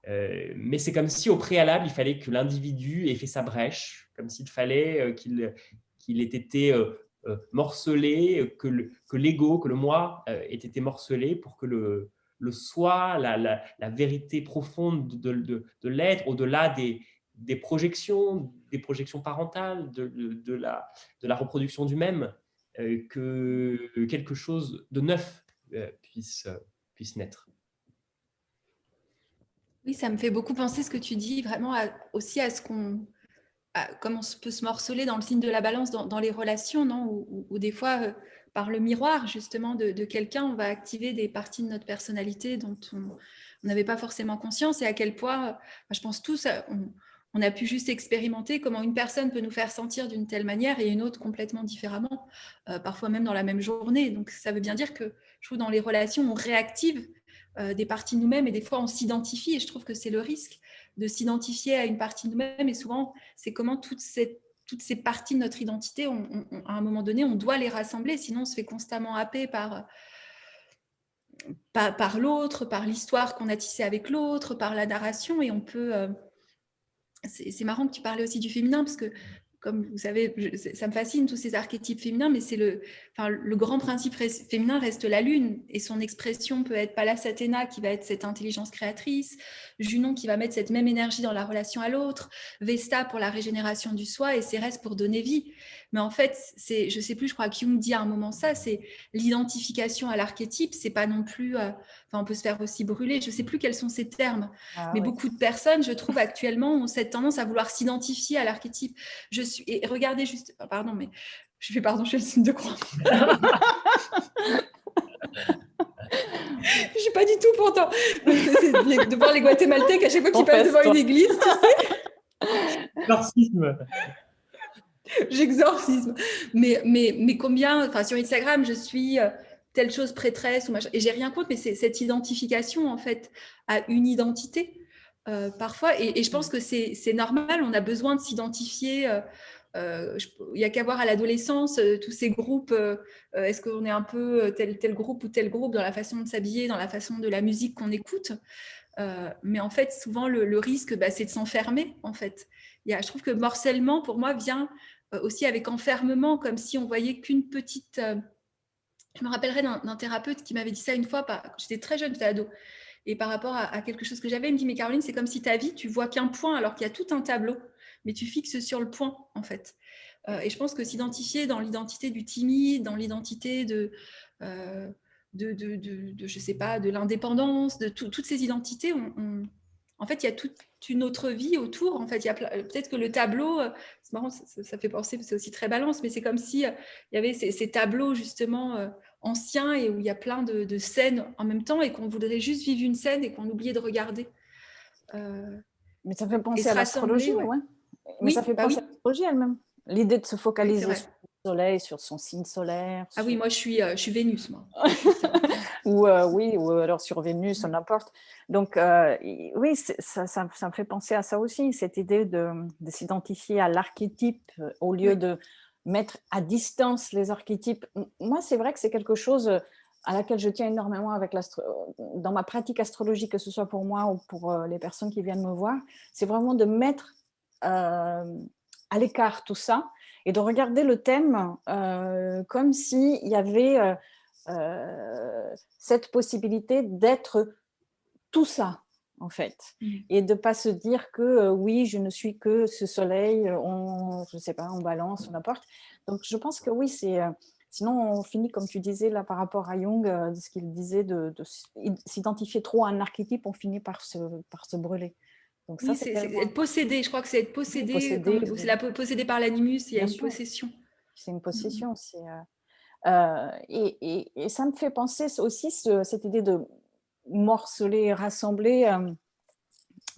Mais c'est comme si au préalable, il fallait que l'individu ait fait sa brèche, comme s'il fallait qu'il ait été morcelé, que l'ego, que le moi ait été morcelé pour que le soi, la vérité profonde de l'être, au-delà des projections parentales, de la reproduction du même, que quelque chose de neuf puisse naître. Oui, ça me fait beaucoup penser ce que tu dis, vraiment aussi à comment on peut se morceler dans le signe de la balance dans les relations, non, où des fois, par le miroir justement de quelqu'un, on va activer des parties de notre personnalité dont on n'avait pas forcément conscience, et à quel point, je pense tous, on a pu juste expérimenter comment une personne peut nous faire sentir d'une telle manière et une autre complètement différemment, parfois même dans la même journée. Donc ça veut bien dire que je trouve dans les relations, on réactive des parties de nous-mêmes, et des fois on s'identifie, et je trouve que c'est le risque de s'identifier à une partie de nous-mêmes, et souvent c'est comment toutes ces parties de notre identité, à un moment donné, on doit les rassembler, sinon on se fait constamment happer par l'autre, par l'histoire qu'on a tissée avec l'autre, par la narration, et on peut... c'est marrant que tu parlais aussi du féminin, parce que comme vous savez, ça me fascine tous ces archétypes féminins, mais le grand principe féminin reste la lune, et son expression peut être Pallas Athéna, qui va être cette intelligence créatrice, Junon qui va mettre cette même énergie dans la relation à l'autre, Vesta pour la régénération du soi, et Cérès pour donner vie. Mais en fait, je sais plus, je crois que Jung dit à un moment ça, c'est l'identification à l'archétype, c'est pas non plus, on peut se faire aussi brûler, je sais plus quels sont ces termes, mais oui. Beaucoup de personnes, je trouve actuellement, ont cette tendance à vouloir s'identifier à l'archétype. Et regardez juste, pardon, mais je fais le signe de croix. Je suis pas du tout pourtant. C'est de voir les Guatémaltèques à chaque fois qu'ils passent devant une église, tu sais. Exorcisme. J'exorcisme. Mais combien, sur Instagram, je suis telle chose prêtresse, et j'ai rien contre, mais c'est cette identification en fait à une identité parfois, et je pense que c'est normal, on a besoin de s'identifier. Il n'y a qu'à voir à l'adolescence tous ces groupes, est-ce qu'on est un peu tel groupe ou tel groupe dans la façon de s'habiller, dans la façon de la musique qu'on écoute, mais en fait souvent le risque, c'est de s'enfermer en fait. Je trouve que morcellement pour moi vient aussi avec enfermement, comme si on voyait qu'une petite... je me rappellerai d'un thérapeute qui m'avait dit ça une fois, j'étais très jeune, j'étais ado, et par rapport à quelque chose que j'avais, il me dit, mais Caroline, c'est comme si ta vie, tu vois qu'un point alors qu'il y a tout un tableau, mais tu fixes sur le point, en fait. Et je pense que s'identifier dans l'identité du timide, dans l'identité de je sais pas, de l'indépendance, de toutes ces identités, en fait, il y a toute une autre vie autour. En fait, il y a peut-être que le tableau, c'est marrant, ça fait penser, c'est aussi très balance, mais c'est comme si il y avait ces tableaux justement anciens, et où il y a plein de scènes en même temps, et qu'on voudrait juste vivre une scène et qu'on oubliait de regarder. Mais ça fait penser à l'astrologie, ouais. Mais oui, ça fait penser à l'astrologie elle-même. L'idée de se focaliser sur soleil, sur son signe solaire. Ah oui, moi je suis Vénus, moi. Oui, ou alors sur Vénus, n'importe. Donc, oui, ça me fait penser à ça aussi, cette idée de s'identifier à l'archétype au lieu Oui. de mettre à distance les archétypes. Moi, c'est vrai que c'est quelque chose à laquelle je tiens énormément dans ma pratique astrologique, que ce soit pour moi ou pour les personnes qui viennent me voir. C'est vraiment de mettre à l'écart tout ça et de regarder le thème comme s'il y avait cette possibilité d'être tout ça, en fait. Et de ne pas se dire que oui, je ne suis que ce soleil, je ne sais pas, en balance, ou n'importe. Donc, je pense que oui, sinon, on finit, comme tu disais, là, par rapport à Jung, de ce qu'il disait, de s'identifier trop à un archétype, on finit par se brûler. Donc ça, Oui, c'est c'est tellement être possédé. Je crois que c'est être possédé, possédé. c'est possédé par l'animus, il y a Bien une sûr, possession. c'est une possession. Et ça me fait penser aussi cette idée de morceler, rassembler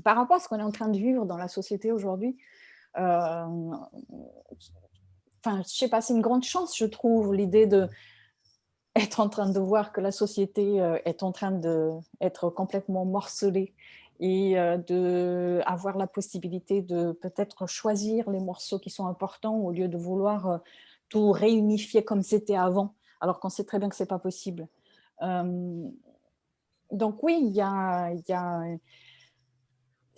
par rapport à ce qu'on est en train de vivre dans la société aujourd'hui. Enfin, je sais pas, c'est une grande chance, je trouve, l'idée de être en train de voir que la société est en train d'être complètement morcelée et d'avoir la possibilité de peut-être choisir les morceaux qui sont importants au lieu de vouloir tout réunifier comme c'était avant, alors qu'on sait très bien que ce n'est pas possible. Donc oui, il y a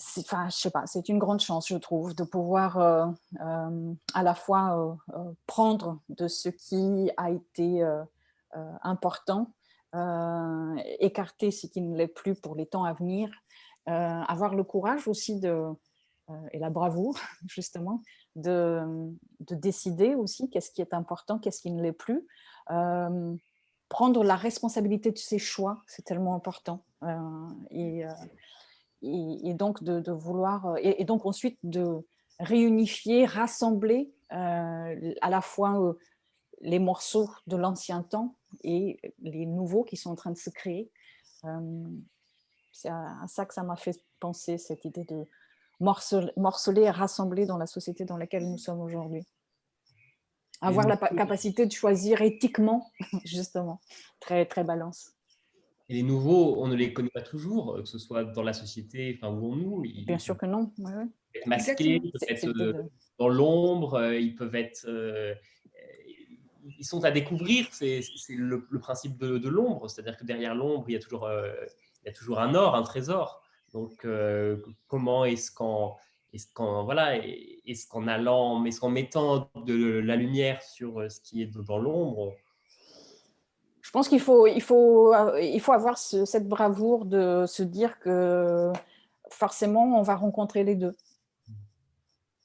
je sais pas, c'est une grande chance, je trouve, de pouvoir à la fois prendre de ce qui a été important, écarter ce qui ne l'est plus pour les temps à venir, avoir le courage aussi et la bravoure, justement, de décider aussi qu'est-ce qui est important, qu'est-ce qui ne l'est plus. Prendre la responsabilité de ses choix, c'est tellement important. Et donc de vouloir, et donc ensuite de réunifier, rassembler à la fois les morceaux de l'ancien temps et les nouveaux qui sont en train de se créer. C'est à ça que ça m'a fait penser, cette idée de morceler et rassembler dans la société dans laquelle nous sommes aujourd'hui. Avoir la capacité de choisir éthiquement, justement, très, très balance. Et les nouveaux, on ne les connaît pas toujours, que ce soit dans la société, enfin, où on nous. Bien sûr que non. Ouais, ouais. Être masqués, Exactement. ils peuvent être dans l'ombre, ils peuvent être. Ils sont à découvrir, c'est le principe de l'ombre, c'est-à-dire que derrière l'ombre, il y a toujours un or, un trésor. Donc, comment est-ce qu'en mettant de la lumière sur ce qui est dans l'ombre, je pense qu'il faut avoir cette bravoure de se dire que forcément, on va rencontrer les deux.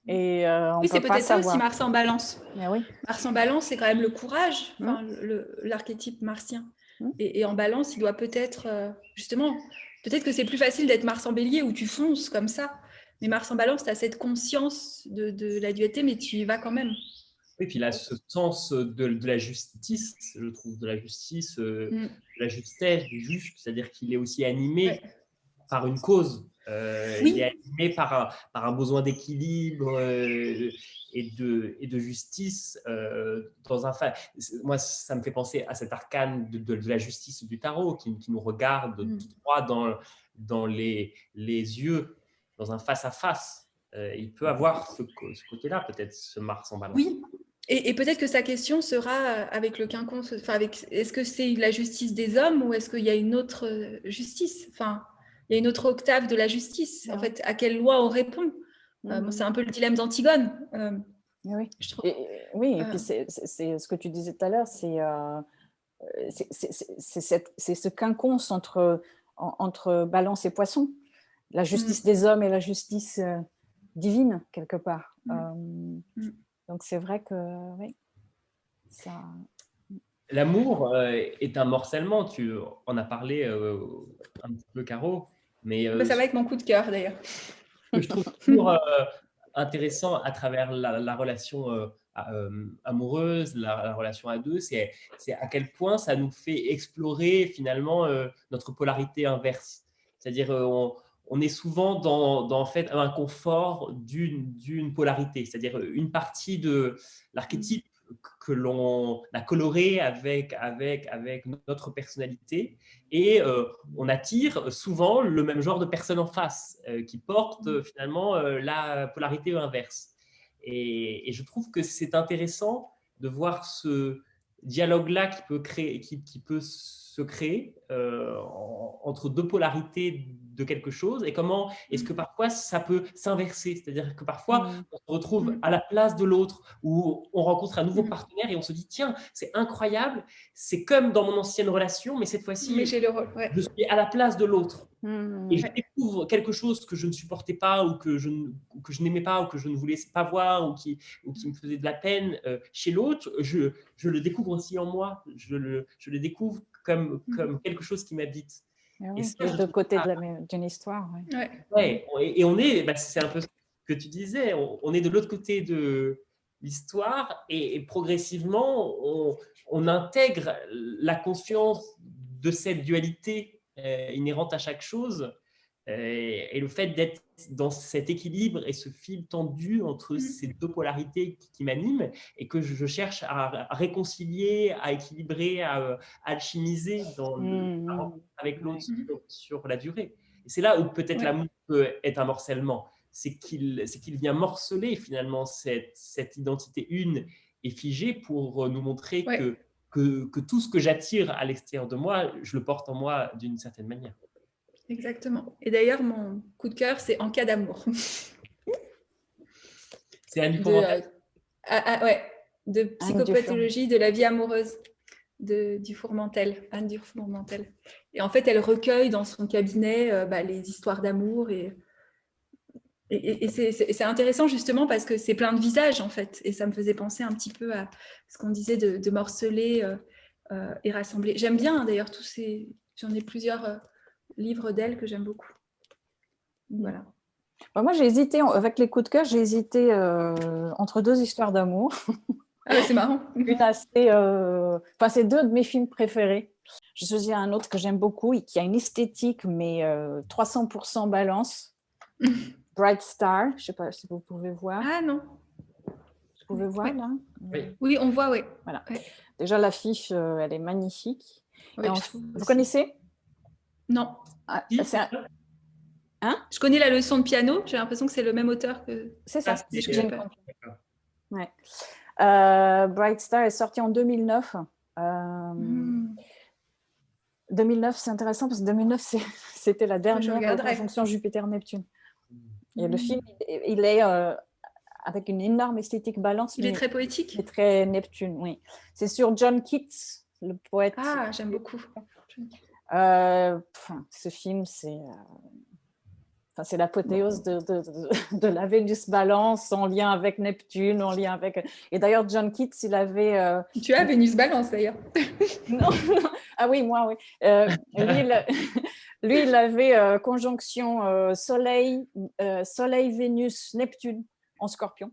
Et on oui, peut c'est pas peut-être ça aussi, savoir. Mars en balance. Mais oui. Mars en balance, c'est quand même le courage, l'archétype martien. Et en balance, il doit peut-être, justement, peut-être que c'est plus facile d'être Mars en bélier où tu fonces comme ça. Mais Mars en balance, tu as cette conscience de la dualité, mais tu y vas quand même. Oui, puis il a ce sens de la justice, je trouve, de la justice, de la justesse, du juste, c'est-à-dire qu'il est aussi animé par une cause. Il est animé par un besoin d'équilibre et de justice. Moi, ça me fait penser à cet arcane de la justice du tarot qui nous regarde tout droit dans les yeux, dans un face-à-face. Il peut avoir ce côté-là, peut-être, ce Mars en balance. Oui, et peut-être que sa question sera avec le quinconce, est-ce que c'est la justice des hommes ou est-ce qu'il y a une autre justice? Enfin, il y a une autre octave de la justice. En fait, à quelle loi on répond? C'est un peu le dilemme d'Antigone. Oui, je trouve. Et puis c'est ce que tu disais tout à l'heure, c'est ce quinconce entre Balance et Poisson, la justice des hommes et la justice divine, quelque part. Donc c'est vrai que oui, ça... L'amour est un morcellement, tu en as parlé un petit peu, Caro, mais ça va avec mon coup de cœur d'ailleurs. Ce que je trouve toujours intéressant à travers la relation amoureuse, la relation à deux, c'est à quel point ça nous fait explorer finalement notre polarité inverse. C'est-à-dire on est souvent dans en fait un confort d'une polarité, c'est-à-dire une partie de l'archétype que l'on a coloré avec notre personnalité, et on attire souvent le même genre de personne en face qui porte finalement la polarité inverse. Et je trouve que c'est intéressant de voir ce dialogue-là qui peut se créer entre deux polarités de quelque chose, et comment est-ce que parfois ça peut s'inverser, c'est-à-dire que parfois on se retrouve à la place de l'autre, ou on rencontre un nouveau partenaire et on se dit tiens, c'est incroyable, c'est comme dans mon ancienne relation, mais cette fois-ci j'ai le rôle, je suis à la place de l'autre. Et je découvre quelque chose que je ne supportais pas, ou que je n'aimais pas, ou que je ne voulais pas voir, ou qui me faisait de la peine chez l'autre. Je le découvre aussi en moi. Je le découvre comme quelque chose qui m'habite. Oui, c'est deux côtés d'une histoire. Ouais, et on est, c'est un peu ce que tu disais, on est de l'autre côté de l'histoire, et progressivement, on intègre la conscience de cette dualité inhérente à chaque chose, et le fait d'être dans cet équilibre et ce fil tendu entre ces deux polarités qui m'animent, et que je cherche à réconcilier, à équilibrer, à alchimiser avec l'autre sur la durée. Et c'est là où peut-être l'amour peut être un morcellement, c'est qu'il vient morceler finalement cette identité une et figée, pour nous montrer que tout ce que j'attire à l'extérieur de moi, je le porte en moi d'une certaine manière. Exactement. Et d'ailleurs, mon coup de cœur, c'est En cas d'amour. C'est Anne Dufourmentel. De psychopathologie de la vie amoureuse du Fourmentel, Anne Dufourmentel. Et en fait, elle recueille dans son cabinet les histoires d'amour, et c'est intéressant justement parce que c'est plein de visages en fait, et ça me faisait penser un petit peu à ce qu'on disait de morceler et rassembler. J'aime bien d'ailleurs j'en ai plusieurs livres d'elle que j'aime beaucoup. Voilà. Moi, j'ai hésité, avec les coups de cœur, j'ai hésité entre deux histoires d'amour. Ah, c'est marrant. Une assez, c'est deux de mes films préférés. Je choisis un autre que j'aime beaucoup et qui a une esthétique, mais 300% balance. Bright Star, je ne sais pas si vous pouvez voir. Ah non. Vous pouvez voir là? Oui, on voit, oui. Voilà. Déjà, l'affiche, elle est magnifique. Oui, vous connaissez? Non. Hein? Je connais La leçon de piano, j'ai l'impression que c'est le même auteur que... C'est ça, Bright Star est sorti en 2009. 2009, c'est intéressant parce que 2009, c'était la dernière conjonction Jupiter-Neptune. Et le film, il est avec une énorme esthétique balance. Il est très poétique. Il est très Neptune, oui. C'est sur John Keats, le poète. Ah, j'aime beaucoup. Ce film, c'est l'apothéose de la Vénus Balance en lien avec Neptune, en lien avec... Et d'ailleurs, John Keats, il avait... Tu as Vénus Balance, d'ailleurs. Non. Ah oui, moi, oui. Lui, il avait conjonction Soleil, Vénus, Neptune en Scorpion.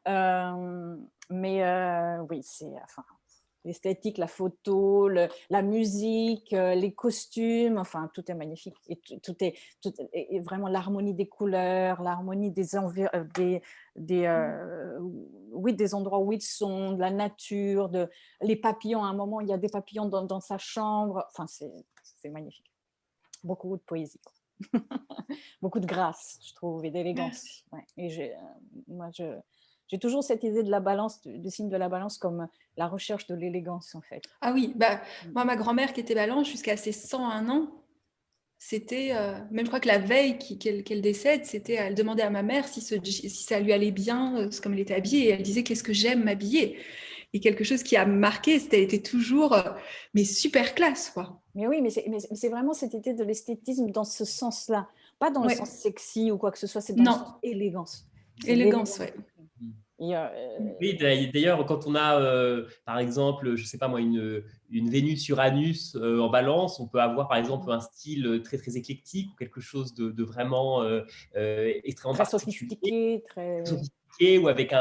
Oui, c'est... l'esthétique, la photo, la musique, les costumes, tout est magnifique. Et tout est vraiment l'harmonie des couleurs, l'harmonie des endroits où ils sont, de la nature, les papillons. À un moment, il y a des papillons dans sa chambre. C'est magnifique. Beaucoup de poésie. Beaucoup de grâce, je trouve, et d'élégance. Ouais. Et j'ai toujours cette idée de la balance, du signe de la balance comme la recherche de l'élégance, en fait. Ah oui, moi, ma grand-mère qui était balance jusqu'à ses 101 ans, c'était, même je crois que la veille qu'elle décède, elle demandait à ma mère si ça lui allait bien, comme elle était habillée, et elle disait « qu'est-ce que j'aime m'habiller ?» Et quelque chose qui a marqué, c'était toujours mais super classe, quoi. Mais oui, mais c'est vraiment cette idée de l'esthétisme dans ce sens-là, pas dans le sens sexy ou quoi que ce soit, c'est dans le sens élégance. Élégance, oui. Oui, d'ailleurs, quand on a, par exemple, je ne sais pas moi, une Vénus-Uranus en balance, on peut avoir, par exemple, un style très, très éclectique, ou quelque chose de vraiment extrêmement très sophistiqué, ou avec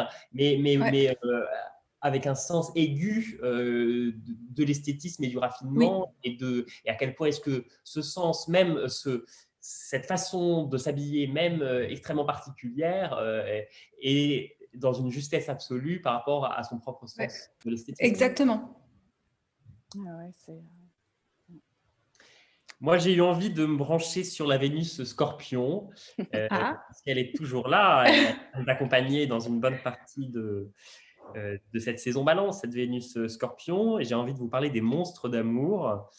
avec un sens aigu de l'esthétisme et du raffinement, et à quel point est-ce que ce sens, même cette façon de s'habiller, même extrêmement particulière, est dans une justesse absolue par rapport à son propre sens de l'esthétisme. Exactement. Moi, j'ai eu envie de me brancher sur la Vénus Scorpion, parce qu'elle est toujours là, elle nous accompagnait dans une bonne partie de cette saison Balance, cette Vénus Scorpion, et j'ai envie de vous parler des monstres d'amour.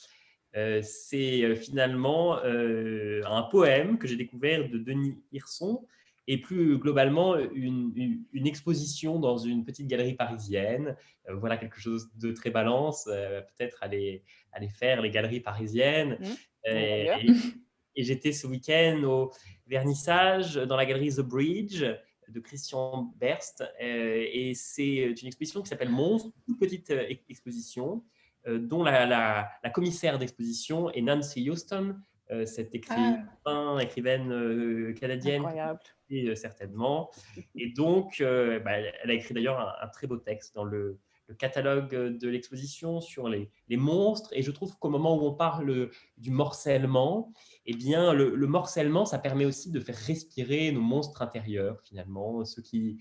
C'est finalement un poème que j'ai découvert de Denis Hirson, et plus globalement une exposition dans une petite galerie parisienne. Voilà quelque chose de très Balance, peut-être aller faire les galeries parisiennes. Et j'étais ce week-end au vernissage dans la galerie The Bridge de Christian Berst, et c'est une exposition qui s'appelle Monstres, une petite exposition dont la commissaire d'exposition est Nancy Houston, cette écrivaine canadienne, certainement. Et donc, elle a écrit d'ailleurs un très beau texte dans le catalogue de l'exposition sur les monstres. Et je trouve qu'au moment où on parle du morcellement, eh bien, le morcellement, ça permet aussi de faire respirer nos monstres intérieurs, finalement, ceux qui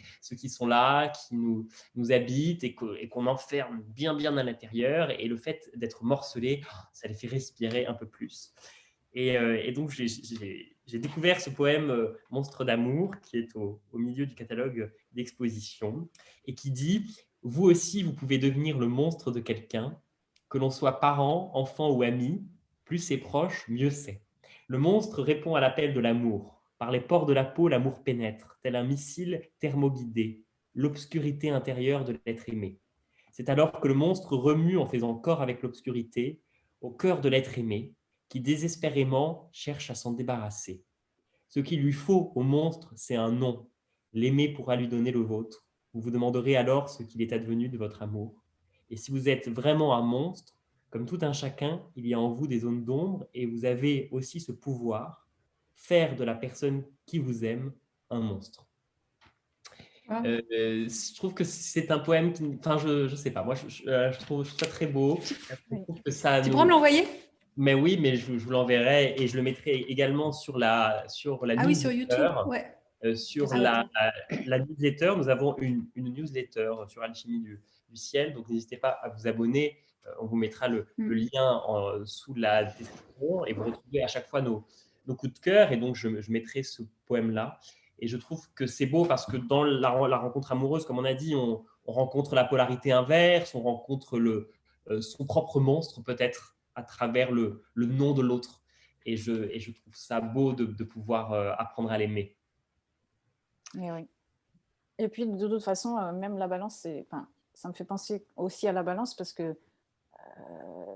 sont là, qui nous habitent et qu'on enferme bien à l'intérieur. Et le fait d'être morcelé, ça les fait respirer un peu plus. Et donc, j'ai découvert ce poème Monstre d'amour qui est au milieu du catalogue d'exposition et qui dit « Vous aussi, vous pouvez devenir le monstre de quelqu'un, que l'on soit parent, enfant ou ami, plus c'est proche, mieux c'est. Le monstre répond à l'appel de l'amour. Par les pores de la peau, l'amour pénètre, tel un missile thermoguidé, l'obscurité intérieure de l'être aimé. C'est alors que le monstre remue en faisant corps avec l'obscurité, au cœur de l'être aimé, qui désespérément cherche à s'en débarrasser. Ce qu'il lui faut au monstre, c'est un nom. L'aimer pourra lui donner le vôtre. Vous vous demanderez alors ce qu'il est advenu de votre amour. Et si vous êtes vraiment un monstre, comme tout un chacun, il y a en vous des zones d'ombre et vous avez aussi ce pouvoir, faire de la personne qui vous aime un monstre. » Je trouve que c'est un poème qui... Enfin, je sais pas. Moi, je trouve ça très beau. Je trouve que ça pourras me l'envoyer ? Mais oui, mais je vous l'enverrai et je le mettrai également sur la newsletter. Sur YouTube, ouais. Sur la newsletter, nous avons une newsletter sur Alchimie du ciel, donc n'hésitez pas à vous abonner. On vous mettra le lien sous la description et vous retrouvez à chaque fois nos coups de cœur. Et donc, je mettrai ce poème-là. Et je trouve que c'est beau parce que dans la rencontre amoureuse, comme on a dit, on rencontre la polarité inverse, on rencontre son propre monstre peut-être à travers le nom de l'autre. Et je trouve ça beau de pouvoir apprendre à l'aimer. Et oui. Et puis, de toute façon, même la balance, ça me fait penser aussi à la balance parce que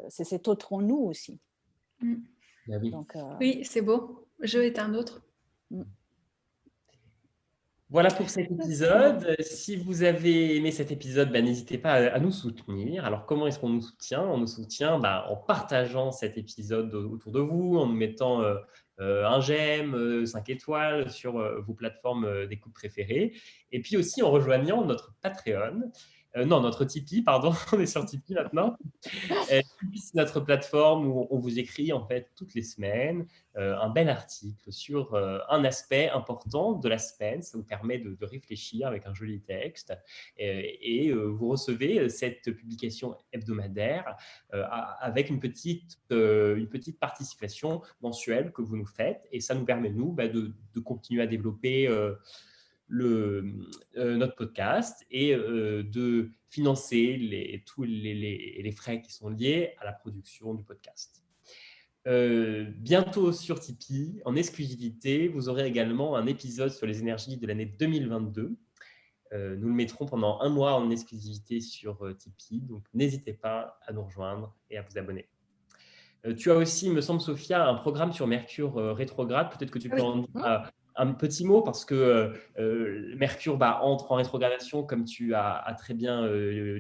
c'est cet autre en nous aussi. Oui. Donc, oui, c'est beau. Je est un autre. Voilà pour cet épisode. Si vous avez aimé cet épisode, n'hésitez pas à nous soutenir. Alors, comment est-ce qu'on nous soutient ? On nous soutient en partageant cet épisode autour de vous, en nous mettant un j'aime, 5 étoiles sur vos plateformes d'écoute préférées. Et puis aussi en rejoignant notre Patreon. Notre Tipeee, pardon. On est sur Tipeee maintenant. Tipeee, c'est notre plateforme où on vous écrit en fait toutes les semaines un bel article sur un aspect important de la semaine. Ça vous permet de réfléchir avec un joli texte et vous recevez cette publication hebdomadaire avec une petite participation mensuelle que vous nous faites et ça nous permet nous de continuer à développer notre podcast et de financer tous les frais qui sont liés à la production du podcast. Bientôt sur Tipeee, en exclusivité, vous aurez également un épisode sur les énergies de l'année 2022. Nous le mettrons pendant un mois en exclusivité sur Tipeee, donc n'hésitez pas à nous rejoindre et à vous abonner. Tu as aussi, me semble, Sophia, un programme sur Mercure rétrograde. Peut-être que tu peux en dire un petit mot parce que Mercure entre en rétrogradation comme tu as très bien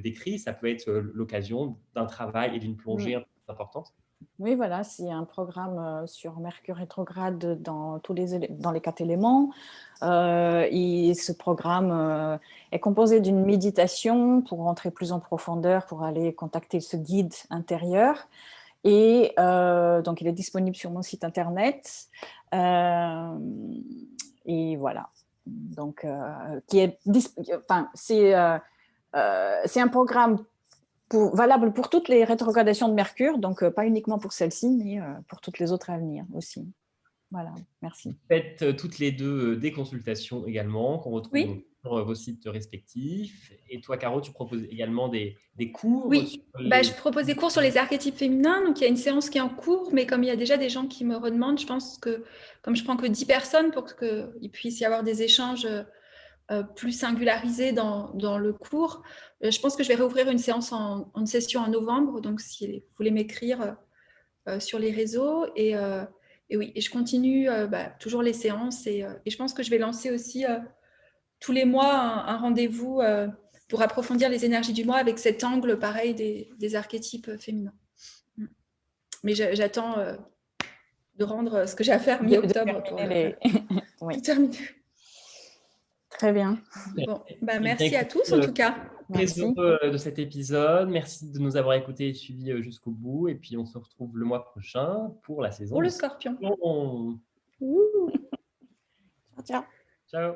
décrit. Ça peut être l'occasion d'un travail et d'une plongée importante. Oui, voilà, c'est un programme sur Mercure rétrograde dans les 4 éléments. Et ce programme est composé d'une méditation pour rentrer plus en profondeur, pour aller contacter ce guide intérieur. Et donc, il est disponible sur mon site internet. Et voilà. Donc, c'est un programme valable pour toutes les rétrogradations de Mercure, donc pas uniquement pour celle-ci, mais pour toutes les autres à venir aussi. Voilà, merci. Faites toutes les deux des consultations également, qu'on retrouve Oui. donc sur vos sites respectifs. Et toi, Caro, tu proposes également des cours Oui, sur les... je propose des cours sur les archétypes féminins. Donc, il y a une séance qui est en cours, mais comme il y a déjà des gens qui me redemandent, je pense que, comme je prends que 10 personnes pour qu'il puisse y avoir des échanges plus singularisés dans le cours, je pense que je vais réouvrir une séance une session en novembre. Donc, si vous voulez m'écrire sur les réseaux. Et oui, et je continue toujours les séances. Et je pense que je vais lancer aussi tous les mois un rendez-vous pour approfondir les énergies du mois avec cet angle pareil des archétypes féminins. Mais j'attends de rendre ce que j'ai à faire mi-octobre pour Oui. terminer. Très bien. Bon, merci à tous en tout cas. Très heureux de cet épisode. Merci de nous avoir écoutés et suivis jusqu'au bout. Et puis, on se retrouve le mois prochain pour la saison. Pour le Scorpion. Ciao. Ciao.